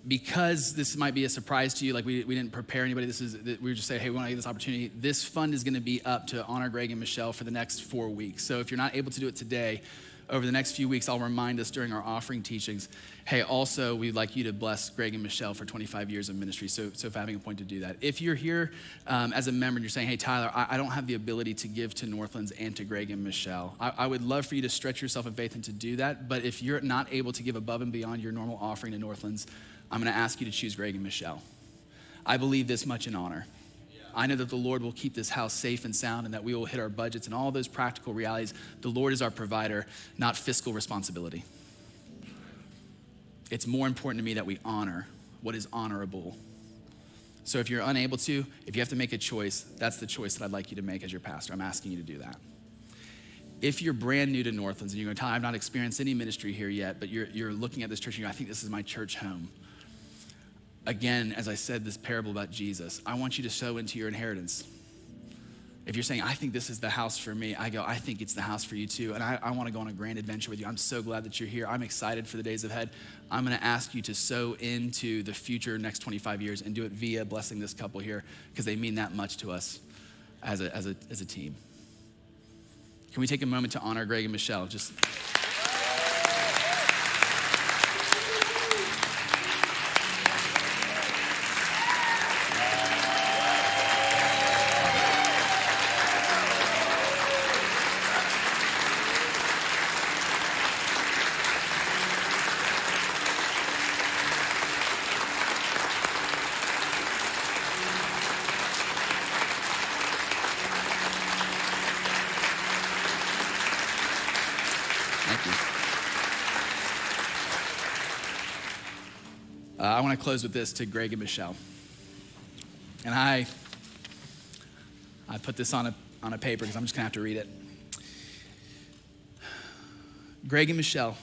Because this might be a surprise to you, like we didn't prepare anybody. We were just saying, hey, we want to get this opportunity. This fund is going to be up to honor Greg and Michelle for the next 4 weeks. So if you're not able to do it today, over the next few weeks, I'll remind us during our offering teachings, hey, also, we'd like you to bless Greg and Michelle for 25 years of ministry. So if having a point to do that. If you're here as a member and you're saying, hey, Tyler, I don't have the ability to give to Northlands and to Greg and Michelle, I would love for you to stretch yourself in faith and to do that. But if you're not able to give above and beyond your normal offering to Northlands, I'm going to ask you to choose Greg and Michelle. I believe this much in honor. I know that the Lord will keep this house safe and sound and that we will hit our budgets and all those practical realities. The Lord is our provider, not fiscal responsibility. It's more important to me that we honor what is honorable. So if you're unable to, if you have to make a choice, that's the choice that I'd like you to make as your pastor. I'm asking you to do that. If you're brand new to Northlands and you're going to tell, I've not experienced any ministry here yet, but you're looking at this church and I think this is my church home. Again, as I said, this parable about Jesus, I want you to sow into your inheritance. If you're saying, I think this is the house for me, I go, I think it's the house for you too. And I want to go on a grand adventure with you. I'm so glad that you're here. I'm excited for the days ahead. I'm going to ask you to sow into the future next 25 years and do it via blessing this couple here because they mean that much to us as a team. Can we take a moment to honor Greg and Michelle? Just... I want to close with this to Greg and Michelle. And I put this on a paper because I'm just going to have to read it. Greg and Michelle,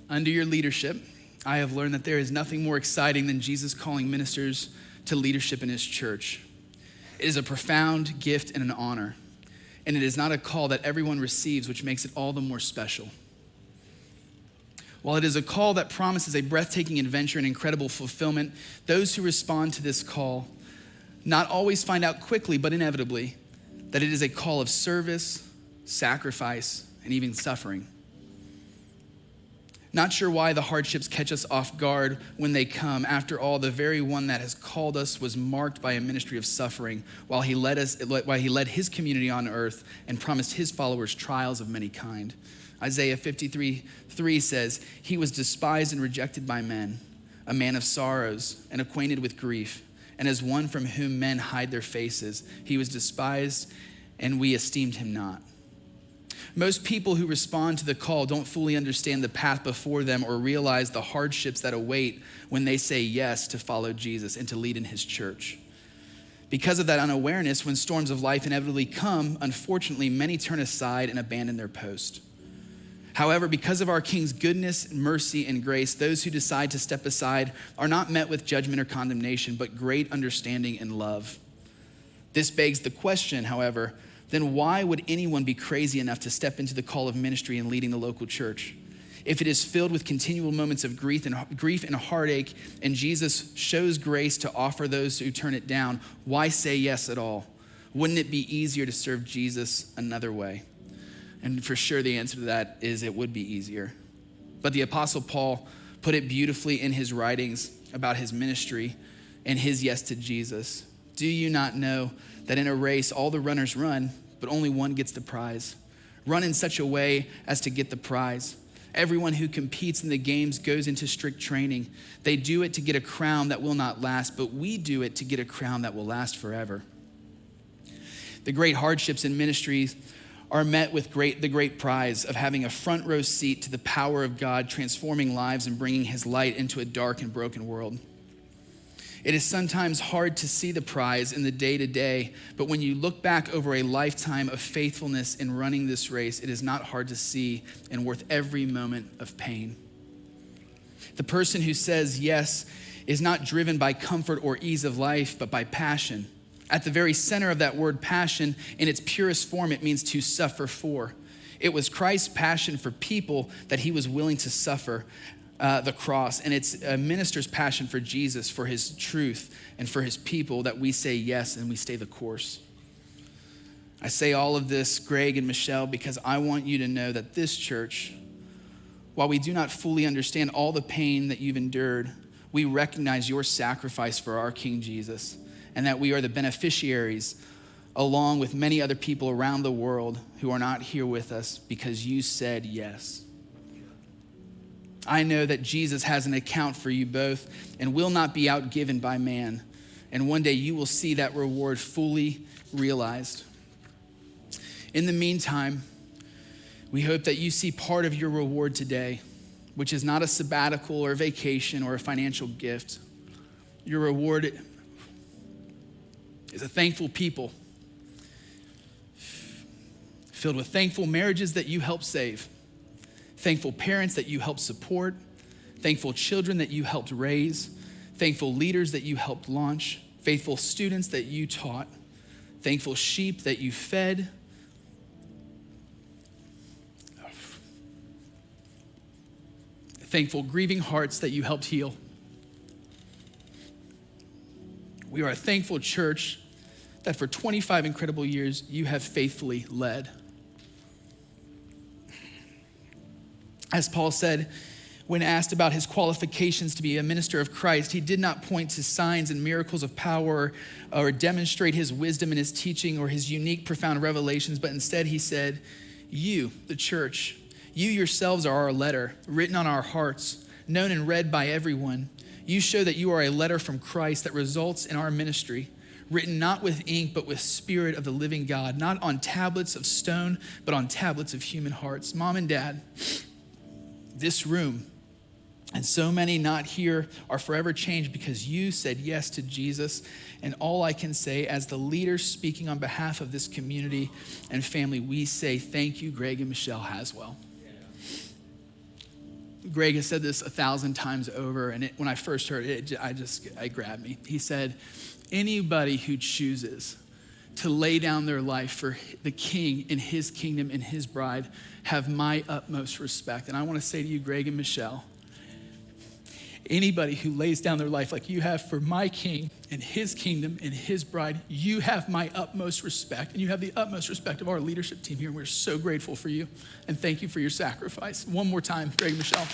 under your leadership, I have learned that there is nothing more exciting than Jesus calling ministers to leadership in his church. It is a profound gift and an honor. And it is not a call that everyone receives, which makes it all the more special. While it is a call that promises a breathtaking adventure and incredible fulfillment, those who respond to this call not always find out quickly, but inevitably, that it is a call of service, sacrifice, and even suffering. Not sure why the hardships catch us off guard when they come. After all, the very one that has called us was marked by a ministry of suffering while he led his community on earth and promised his followers trials of many kind. Isaiah 53:3 says, he was despised and rejected by men, a man of sorrows and acquainted with grief. And as one from whom men hide their faces, he was despised and we esteemed him not. Most people who respond to the call don't fully understand the path before them or realize the hardships that await when they say yes to follow Jesus and to lead in his church. Because of that unawareness, when storms of life inevitably come, unfortunately, many turn aside and abandon their post. However, because of our King's goodness, mercy, and grace, those who decide to step aside are not met with judgment or condemnation, but great understanding and love. This begs the question, however, then why would anyone be crazy enough to step into the call of ministry and leading the local church? If it is filled with continual moments of grief and heartache, and Jesus shows grace to offer those who turn it down, why say yes at all? Wouldn't it be easier to serve Jesus another way? And for sure, the answer to that is it would be easier. But the Apostle Paul put it beautifully in his writings about his ministry and his yes to Jesus. Do you not know that in a race, all the runners run, but only one gets the prize? Run in such a way as to get the prize. Everyone who competes in the games goes into strict training. They do it to get a crown that will not last, but we do it to get a crown that will last forever. The great hardships in ministries are met with the great prize of having a front row seat to the power of God transforming lives and bringing his light into a dark and broken world. It is sometimes hard to see the prize in the day-to-day, but when you look back over a lifetime of faithfulness in running this race, it is not hard to see and worth every moment of pain. The person who says yes is not driven by comfort or ease of life, but by passion. At the very center of that word passion, in its purest form, it means to suffer for. It was Christ's passion for people that he was willing to suffer the cross. And it's a minister's passion for Jesus, for his truth, and for his people that we say yes and we stay the course. I say all of this, Greg and Michelle, because I want you to know that this church, while we do not fully understand all the pain that you've endured, we recognize your sacrifice for our King Jesus, and that we are the beneficiaries along with many other people around the world who are not here with us because you said yes. I know that Jesus has an account for you both and will not be outgiven by man. And one day you will see that reward fully realized. In the meantime, we hope that you see part of your reward today, which is not a sabbatical or a vacation or a financial gift. Your reward is a thankful people filled with thankful marriages that you helped save, thankful parents that you helped support, thankful children that you helped raise, thankful leaders that you helped launch, faithful students that you taught, thankful sheep that you fed, thankful grieving hearts that you helped heal. We are a thankful church that for 25 incredible years you have faithfully led. As Paul said, when asked about his qualifications to be a minister of Christ, he did not point to signs and miracles of power or demonstrate his wisdom in his teaching or his unique, profound revelations, but instead he said, you, the church, you yourselves are our letter, written on our hearts, known and read by everyone. You show that you are a letter from Christ that results in our ministry, written not with ink, but with Spirit of the living God, not on tablets of stone, but on tablets of human hearts. Mom and Dad, this room and so many not here are forever changed because you said yes to Jesus. And all I can say as the leader speaking on behalf of this community and family, we say thank you, Greg and Michelle Haswell. Greg has said this 1,000 times over, and when I first heard it, it grabbed me. He said, anybody who chooses to lay down their life for the King in his kingdom and his bride have my utmost respect. And I want to say to you, Greg and Michelle, anybody who lays down their life like you have for my King and his kingdom and his bride, you have my utmost respect. And you have the utmost respect of our leadership team here. And we're so grateful for you. And thank you for your sacrifice. One more time, Greg and Michelle.